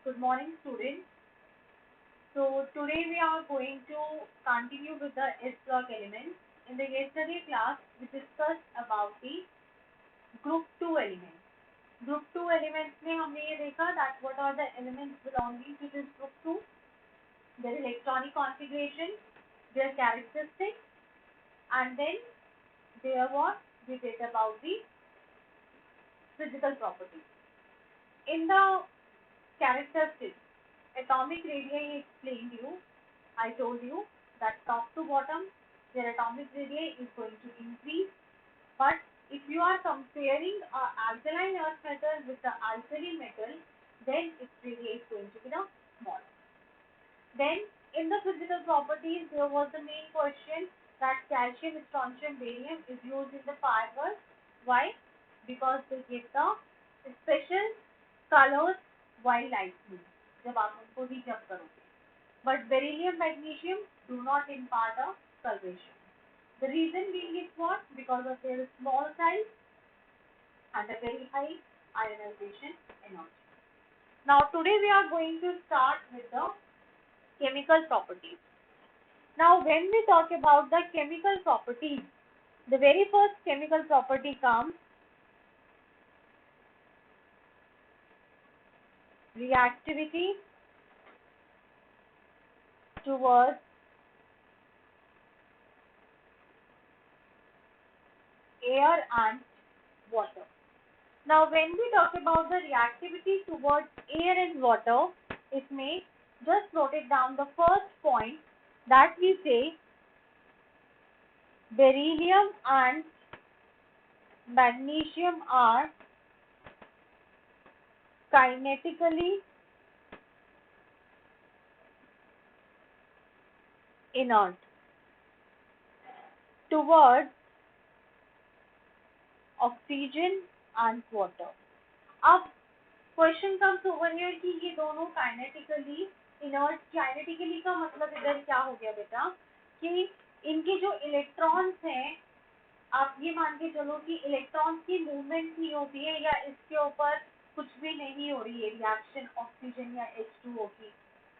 Good morning, students. So today we are going to continue with the S block elements. In the yesterday class, we discussed about the group 2 elements. Group 2 elements में हमने ये देखा that what are the elements belonging to this group 2, their electronic configuration, their characteristics, and then there what we did about the physical properties. In the characteristics, atomic radii explained you. I told you that top to bottom their atomic radii is going to increase, but if you are comparing alkaline earth metal with the alkali metal, then its radii is going to be the small. Then in the physical properties there was the main question that calcium, strontium, barium is used in the fireworks. Why? Because they give the special colors while lighting, जब आप उनको heat up करोगे. But beryllium, magnesium do not impart a coloration. The reason being is what? Because of their small size and a very high ionization energy. Now today we are going to start with the chemical properties. Now when we talk about the chemical properties, the very first chemical property comes reactivity towards air and water. Now when we talk about the reactivity towards air and water, इसमें just note it down the first point that we say beryllium and magnesium are kinetically inert towards oxygen and water. अब question comes over here कि ये दोनों kinetically inert, kinetically का मतलब इधर क्या हो गया बेटा कि इनके जो इलेक्ट्रॉन्स हैं, आप ये मान के चलो कि इलेक्ट्रॉन्स की मूवमेंट नहीं होती है या इसके ऊपर कुछ भी नहीं हो रही है रिएक्शन ऑक्सीजन या H2O की.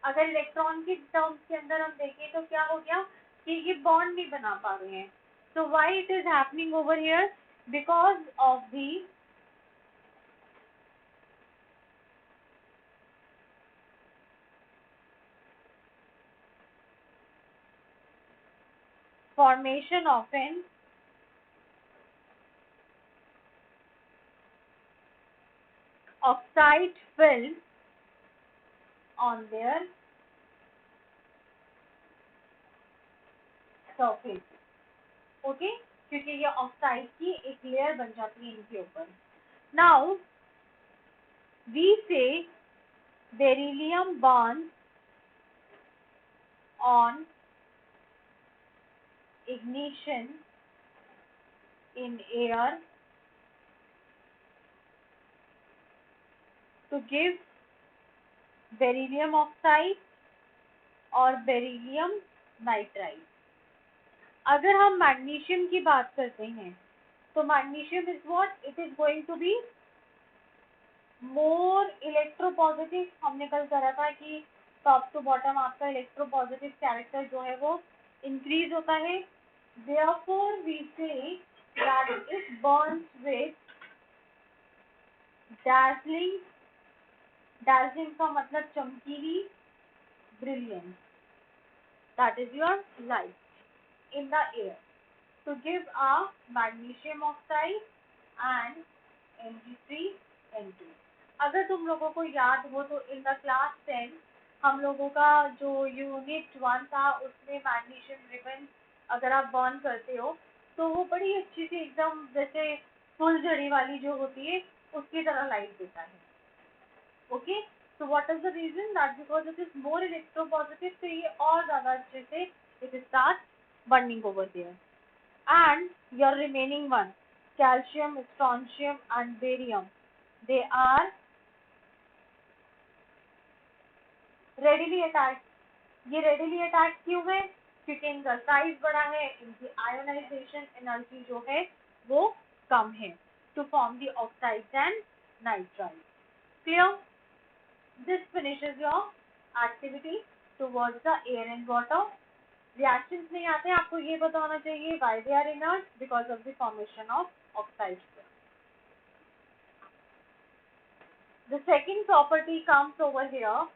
अगर इलेक्ट्रॉन के टर्म्स के अंदर हम देखें तो क्या हो गया कि ये बॉन्ड नहीं बना पा रहे हैं. So why it is happening over here? Because of the formation of an oxide film on their surface. Okay, क्योंकि ये ऑक्साइड की एक लेयर बन जाती है इनके ऊपर. Now we say beryllium burns on ignition in air to give beryllium oxide और बेरिलियम नाइट्राइड. अगर हम मैग्नीशियम की बात करते हैं तो magnesium is what? It is going to be more electropositive. हमने कल करा था कि टॉप टू बॉटम आपका इलेक्ट्रोपॉजिटिव कैरेक्टर जो है वो इंक्रीज होता है. Therefore we say that it burns with dazzling. Dazzling का मतलब चमकीली, brilliant. That is your light in the air to give a magnesium oxide and Mg3N2. अगर तुम लोगों को याद हो तो in the class 10 हम लोगों का जो यूनिट 1 था उसमें मैग्नीशियम रिबन अगर आप बर्न करते हो तो वो बड़ी अच्छी सी एकदम जैसे फुलझड़ी वाली जो होती है उसकी तरह लाइट देता है. Okay, so what is the reason? That because it is more electropositive, तो ये और ज्यादा अच्छे से it start burning over there. And your remaining one calcium, strontium and barium, they are readily attached. ये readily attached क्यों है? क्योंकि इनका साइज बड़ा है, इनकी आयोनाइजेशन एनर्जी जो है वो कम है to form the oxides and nitrides. Clear? this finishes your activity towards the air and water. Reactions नहीं आते, आपको ये पता होना चाहिए why they are inert, because of the formation of oxides. The second property comes over here.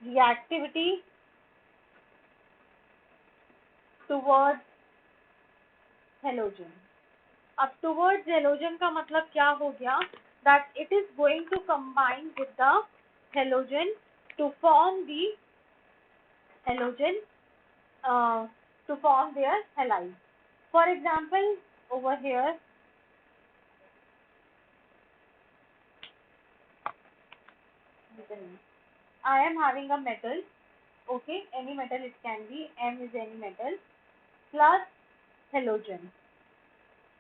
Reactivity towards halogen. अब towards halogen का मतलब क्या हो गया? That it is going to combine with the halogen to form the halogen, to form their halide. For example, over here, I am having a metal, okay, any metal it can be, M is any metal, plus halogen.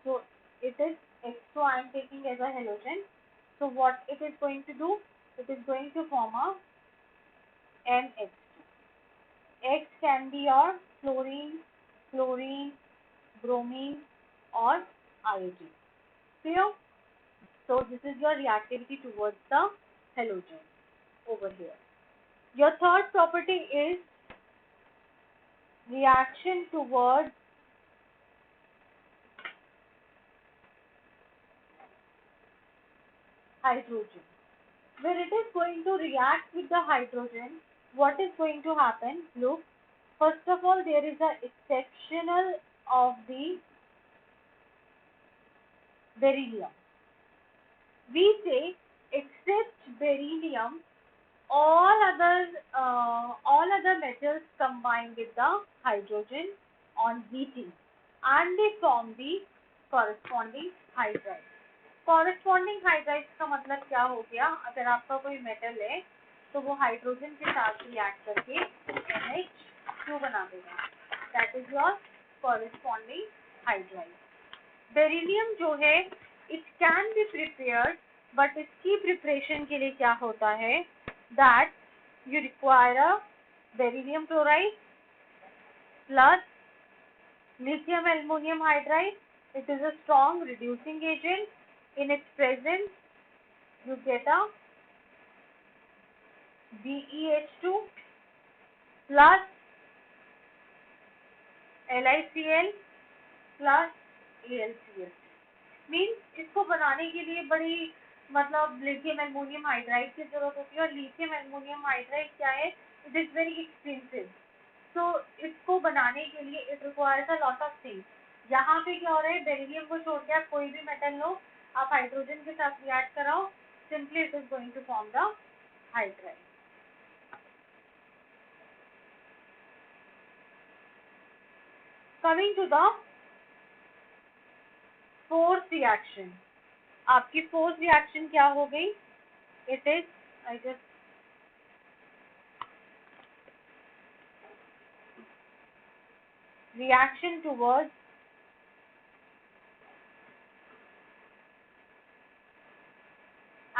So it is X2 I am taking as a halogen. So what it is going to do? It is going to form a NH2. X can be your fluorine, chlorine, bromine or iodine. Clear? So this is your reactivity towards the halogen over here. Your third property is reaction towards hydrogen. When it is going to react with the hydrogen, what is going to happen? Look, first of all, there is a exceptional of the beryllium. We say except beryllium, all other metals combine with the hydrogen on heating and they form the corresponding hydride. Corresponding hydride का मतलब क्या हो गया? अगर आपका कोई metal है तो वो हाइड्रोजन के साथ रिएक्ट करके NH2 बना देगा. That is your corresponding hydride. Beryllium जो है it can be prepared, but इसकी प्रिपरेशन के लिए क्या होता है? That you require a beryllium chloride plus lithium aluminum hydride. It is a strong reducing agent. In its presence, you get a BeH2 plus LiCl plus AlCl. Means इसको बनाने के लिए बड़ी मतलब लिथियम एल्युमिनियम हाइड्राइड की जरूरत होती है और लिथियम एल्युमिनियम हाइड्राइड क्या है? It is very expensive. So इसको बनाने के लिए it requires a lot of things. यहाँ पे क्या हो रहा है? बेरिलियम को छोड़ के आप कोई भी मेटल लो, आप हाइड्रोजन के साथ रिएक्ट कराओ, simply it is going to form the hydride. Coming to the fourth reaction. आपकी फोर्थ रिएक्शन क्या हो गई? It is I just reaction towards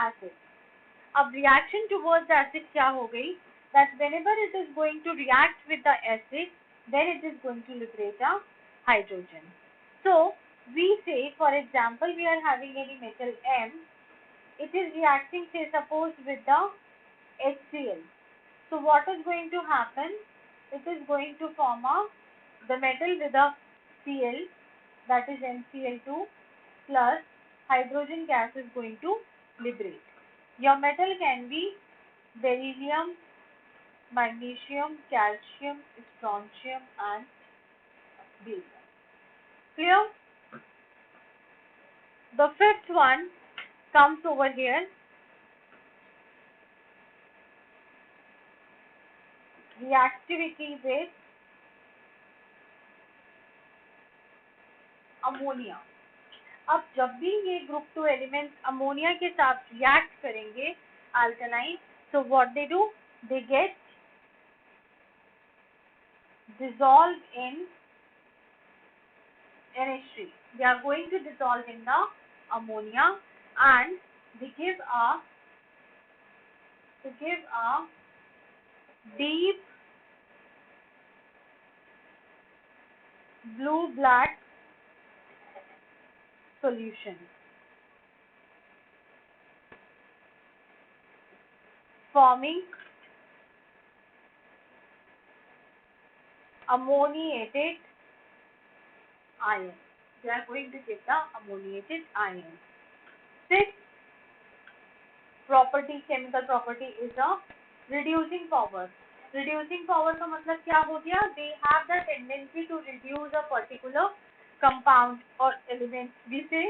acid. अब reaction towards acid क्या हो गई? That whenever it is going to react with the acid, then it is going to liberate a hydrogen. So we say, for example, we are having any metal M. It is reacting, say, suppose with the HCl. So what is going to happen? It is going to form the metal with a Cl, that is NCl2 plus hydrogen gas is going to liberate. Your metal can be beryllium, magnesium, calcium, strontium and barium. Clear? The fifth one comes over here. Reactivity with ammonia. अब जब भी ये group 2 elements ammonia के साथ react करेंगे alkaline, so what they do? They get dissolved in NH3. They are going to dissolve in the ammonia and they give a deep blue black solution, forming ammoniated ion. They are going to get the ammoniated ion. Sixth property, chemical property is a reducing power. Reducing power का मतलब क्या हो गया? They have the tendency to reduce a particular compound or element. We say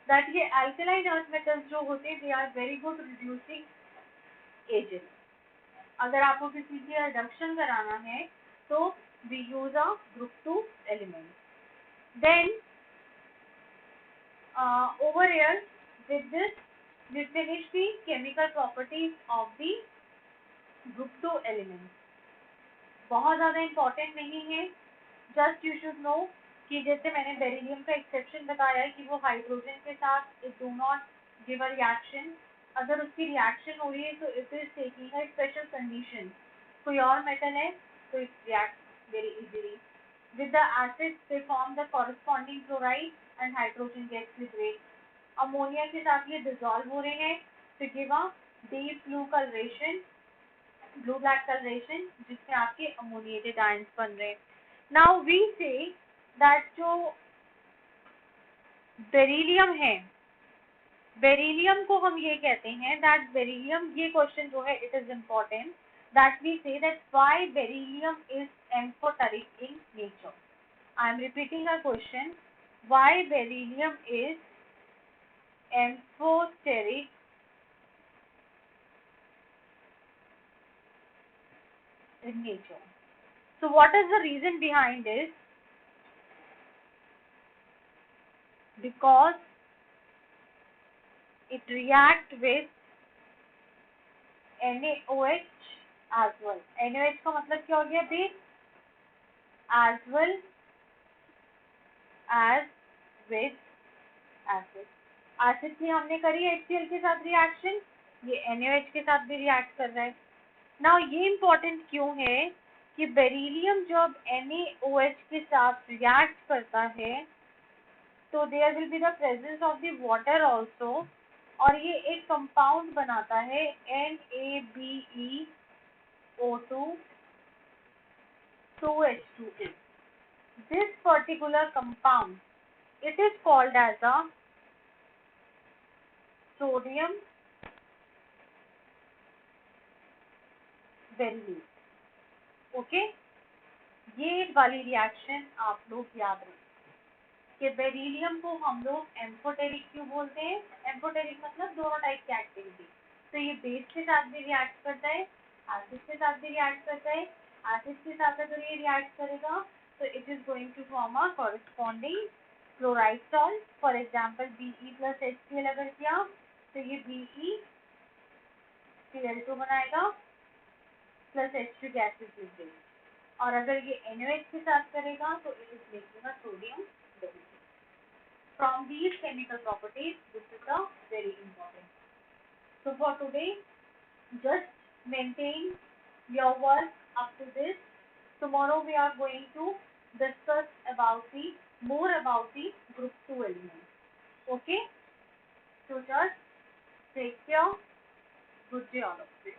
that ये alkaline earth metals जो होते हैं, they are very good reducing agents. अगर आपको किसी की reduction कराना है, तो we use a group 2 element. Then over here with this we finish the chemical properties of the group 2 elements. बहुत ज़्यादा important नहीं है, just you should know कि जैसे मैंने बेरिलियम का एक्सेप्शन बताया है कि वो हाइड्रोजन के साथ it do not give a reaction. अगर उसकी रिएक्शन हो रही है तो it is taking a special condition. कोई और मेटल है तो it reacts very easily. With the acids they form the corresponding chloride and hydrogen gets liberated. Ammonia के साथ ये डिसॉल्व हो रहे हैं to give a deep blue coloration, blue black coloration, जिसमें आपके अमोनिएटेड आयंस बन रहे हैं. Now we say that जो बेरिलियम है, बेरिलियम को हम ये कहते हैं that बेरिलियम, ये क्वेश्चन जो है it is important, that we say that why beryllium is amphoteric in nature. I am repeating a question. Why beryllium is amphoteric in nature? So what is the reason behind this? Because it reacts with NaOH as well. NaOH का मतलब क्या हो गया base? As well as with acid. Acid की हमने करी HCl के साथ रिएक्शन, ये NaOH के साथ भी रिएक्ट कर रहा है. Now ये इम्पोर्टेंट क्यों है कि बेरिलियम जब NaOH के साथ रिएक्ट करता है तो there will be the presence of the water also, और ये एक कंपाउंड बनाता है NaBeO2 2H2O. This particular compound, it is called as a sodium berylate. Okay, ये वाली रिएक्शन आप लोग याद रखें कि बेरिलियम को हम लोग एम्फोटेरिक क्यों बोलते हैं. एम्फोटेरिक मतलब दोनों टाइप की एक्टिविटी. तो ये बेस के साथ भी रिएक्ट करता है, एसिड के साथ भी रिएक्ट करता है. एसिड के साथ अगर ये रिएक्ट करेगा तो it is going to form a corresponding chloride salt. For example Be plus HCl अगर किया तो ये BeCl2 बनाएगा plus H2 gas is liquid. और अगर ये NaOH के साथ करेगा तो it is making a sodium berylate. From these chemical properties, this is a very important. So for today, just maintain your work up to this. Tomorrow we are going to discuss more about the group 2 elements. Okay? So just take care. Good day all of you.